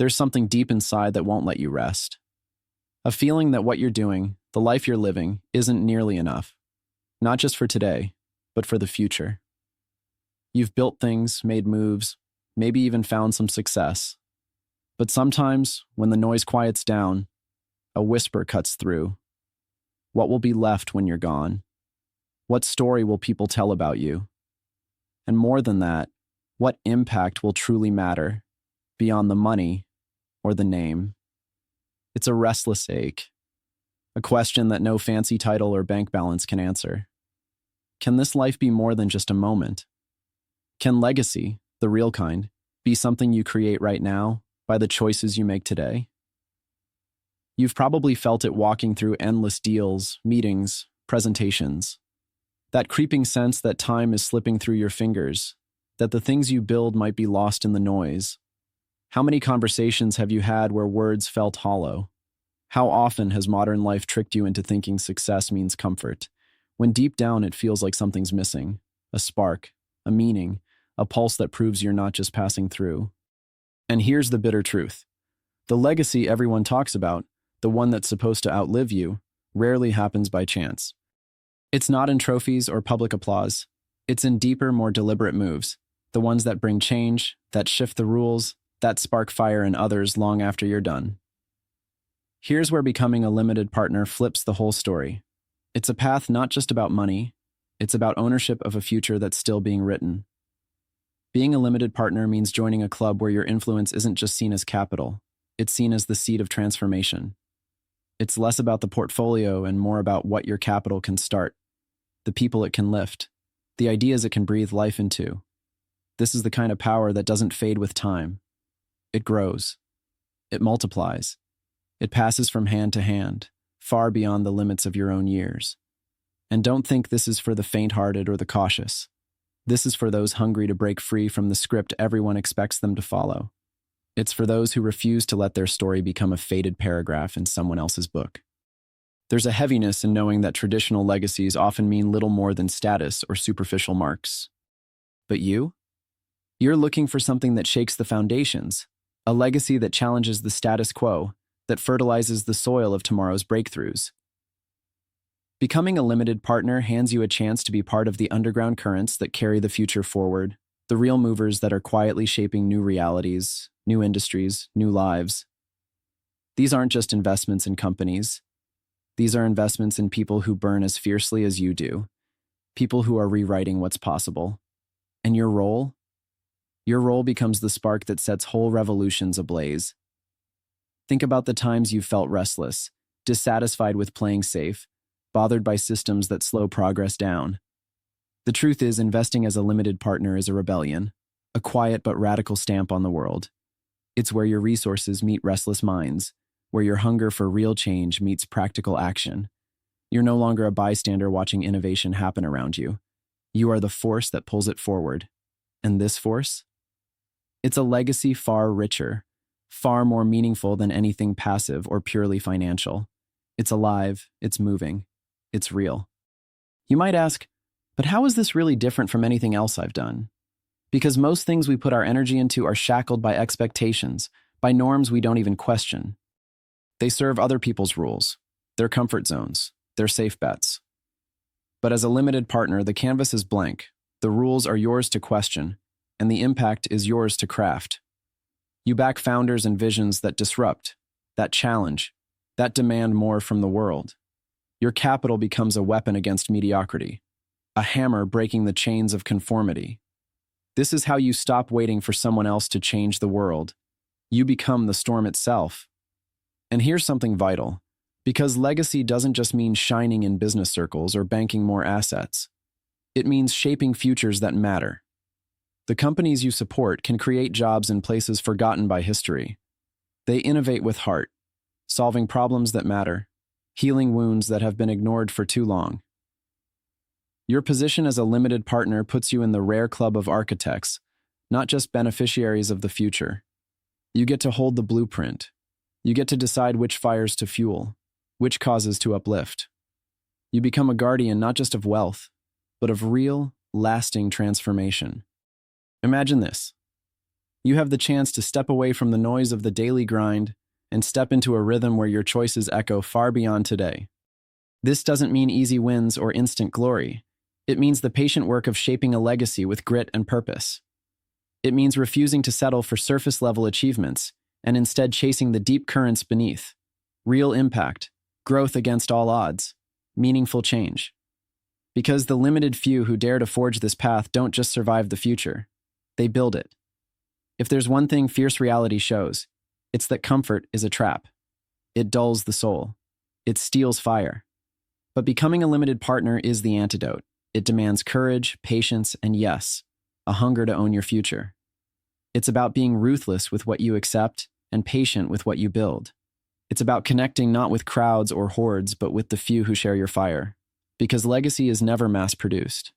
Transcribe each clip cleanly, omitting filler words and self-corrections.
there's something deep inside that won't let you rest. A feeling that what you're doing, the life you're living, isn't nearly enough. Not just for today, but for the future. You've built things, made moves, maybe even found some success. But sometimes, when the noise quiets down, a whisper cuts through. What will be left when you're gone? What story will people tell about you? And more than that, what impact will truly matter, beyond the money or the name? It's a restless ache, a question that no fancy title or bank balance can answer. Can this life be more than just a moment? Can legacy, the real kind, be something you create right now by the choices you make today? You've probably felt it walking through endless deals, meetings, presentations. That creeping sense that time is slipping through your fingers, that the things you build might be lost in the noise. How many conversations have you had where words felt hollow? How often has modern life tricked you into thinking success means comfort, when deep down it feels like something's missing, a spark, a meaning, a pulse that proves you're not just passing through? And here's the bitter truth. The legacy everyone talks about, the one that's supposed to outlive you, rarely happens by chance. It's not in trophies or public applause. It's in deeper, more deliberate moves, the ones that bring change, that shift the rules, that spark fire in others long after you're done. Here's where becoming a limited partner flips the whole story. It's a path not just about money, it's about ownership of a future that's still being written. Being a limited partner means joining a club where your influence isn't just seen as capital, it's seen as the seed of transformation. It's less about the portfolio and more about what your capital can start, the people it can lift, the ideas it can breathe life into. This is the kind of power that doesn't fade with time. It grows. It multiplies. It passes from hand to hand, far beyond the limits of your own years. And don't think this is for the faint-hearted or the cautious. This is for those hungry to break free from the script everyone expects them to follow. It's for those who refuse to let their story become a faded paragraph in someone else's book. There's a heaviness in knowing that traditional legacies often mean little more than status or superficial marks. But you? You're looking for something that shakes the foundations, a legacy that challenges the status quo, that fertilizes the soil of tomorrow's breakthroughs. Becoming a limited partner hands you a chance to be part of the underground currents that carry the future forward, the real movers that are quietly shaping new realities, new industries, new lives. These aren't just investments in companies. These are investments in people who burn as fiercely as you do, people who are rewriting what's possible. And your role? Your role becomes the spark that sets whole revolutions ablaze. Think about the times you've felt restless, dissatisfied with playing safe, bothered by systems that slow progress down. The truth is, investing as a limited partner is a rebellion, a quiet but radical stamp on the world. It's where your resources meet restless minds, where your hunger for real change meets practical action. You're no longer a bystander watching innovation happen around you. You are the force that pulls it forward. And this force? It's a legacy far richer, far more meaningful than anything passive or purely financial. It's alive, it's moving, it's real. You might ask, but how is this really different from anything else I've done? Because most things we put our energy into are shackled by expectations, by norms we don't even question. They serve other people's rules, their comfort zones, their safe bets. But as a limited partner, the canvas is blank, the rules are yours to question, and the impact is yours to craft. You back founders and visions that disrupt, that challenge, that demand more from the world. Your capital becomes a weapon against mediocrity, a hammer breaking the chains of conformity. This is how you stop waiting for someone else to change the world. You become the storm itself. And here's something vital, because legacy doesn't just mean shining in business circles or banking more assets. It means shaping futures that matter. The companies you support can create jobs in places forgotten by history. They innovate with heart, solving problems that matter, healing wounds that have been ignored for too long. Your position as a limited partner puts you in the rare club of architects, not just beneficiaries of the future. You get to hold the blueprint. You get to decide which fires to fuel, which causes to uplift. You become a guardian not just of wealth, but of real, lasting transformation. Imagine this. You have the chance to step away from the noise of the daily grind and step into a rhythm where your choices echo far beyond today. This doesn't mean easy wins or instant glory. It means the patient work of shaping a legacy with grit and purpose. It means refusing to settle for surface-level achievements and instead chasing the deep currents beneath. Real impact, growth against all odds, meaningful change. Because the limited few who dare to forge this path don't just survive the future, they build it. If there's one thing fierce reality shows, it's that comfort is a trap. It dulls the soul. It steals fire. But becoming a limited partner is the antidote. It demands courage, patience, and yes, a hunger to own your future. It's about being ruthless with what you accept and patient with what you build. It's about connecting not with crowds or hordes, but with the few who share your fire. Because legacy is never mass-produced.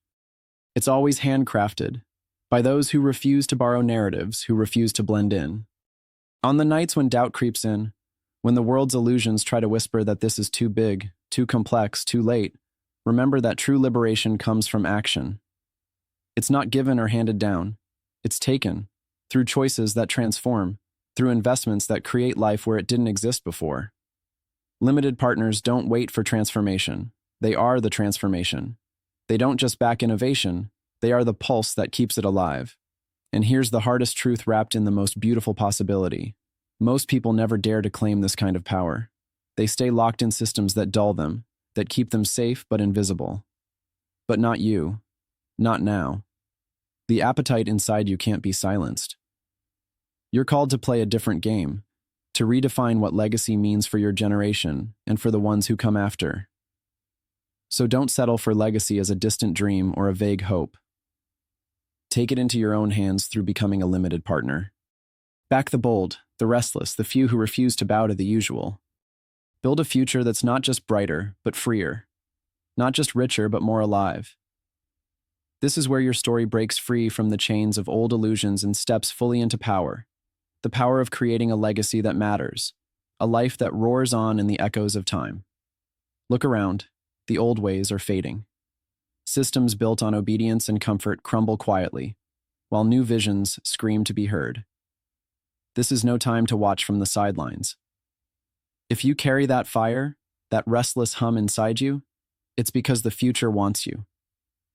It's always handcrafted, by those who refuse to borrow narratives, who refuse to blend in. On the nights when doubt creeps in, when the world's illusions try to whisper that this is too big, too complex, too late, remember that true liberation comes from action. It's not given or handed down. It's taken, through choices that transform, through investments that create life where it didn't exist before. Limited partners don't wait for transformation. They are the transformation. They don't just back innovation, they are the pulse that keeps it alive. And here's the hardest truth wrapped in the most beautiful possibility. Most people never dare to claim this kind of power. They stay locked in systems that dull them, that keep them safe but invisible. But not you. Not now. The appetite inside you can't be silenced. You're called to play a different game, to redefine what legacy means for your generation and for the ones who come after. So don't settle for legacy as a distant dream or a vague hope. Take it into your own hands through becoming a limited partner. Back the bold, the restless, the few who refuse to bow to the usual. Build a future that's not just brighter, but freer. Not just richer, but more alive. This is where your story breaks free from the chains of old illusions and steps fully into power. The power of creating a legacy that matters. A life that roars on in the echoes of time. Look around. The old ways are fading. Systems built on obedience and comfort crumble quietly, while new visions scream to be heard. This is no time to watch from the sidelines. If you carry that fire, that restless hum inside you, it's because the future wants you.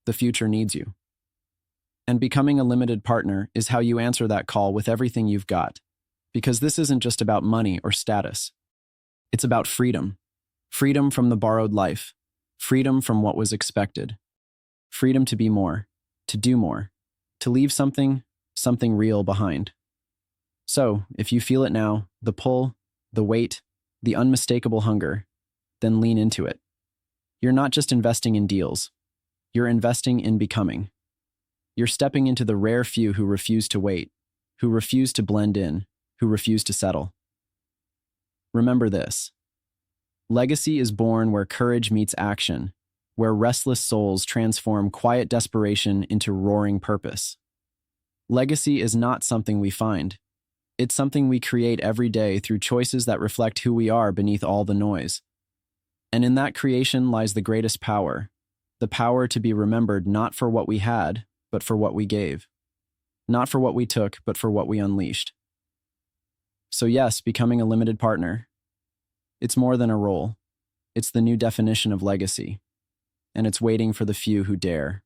The future needs you. And becoming a limited partner is how you answer that call with everything you've got. Because this isn't just about money or status. It's about freedom. Freedom from the borrowed life. Freedom from what was expected. Freedom to be more, to do more, to leave something real behind. So, if you feel it now, the pull, the weight, the unmistakable hunger, then lean into it. You're not just investing in deals. You're investing in becoming. You're stepping into the rare few who refuse to wait, who refuse to blend in, who refuse to settle. Remember this. Legacy is born where courage meets action, where restless souls transform quiet desperation into roaring purpose. Legacy is not something we find. It's something we create every day through choices that reflect who we are beneath all the noise. And in that creation lies the greatest power, the power to be remembered not for what we had, but for what we gave. Not for what we took, but for what we unleashed. So yes, becoming a limited partner. It's more than a role. It's the new definition of legacy. And it's waiting for the few who dare.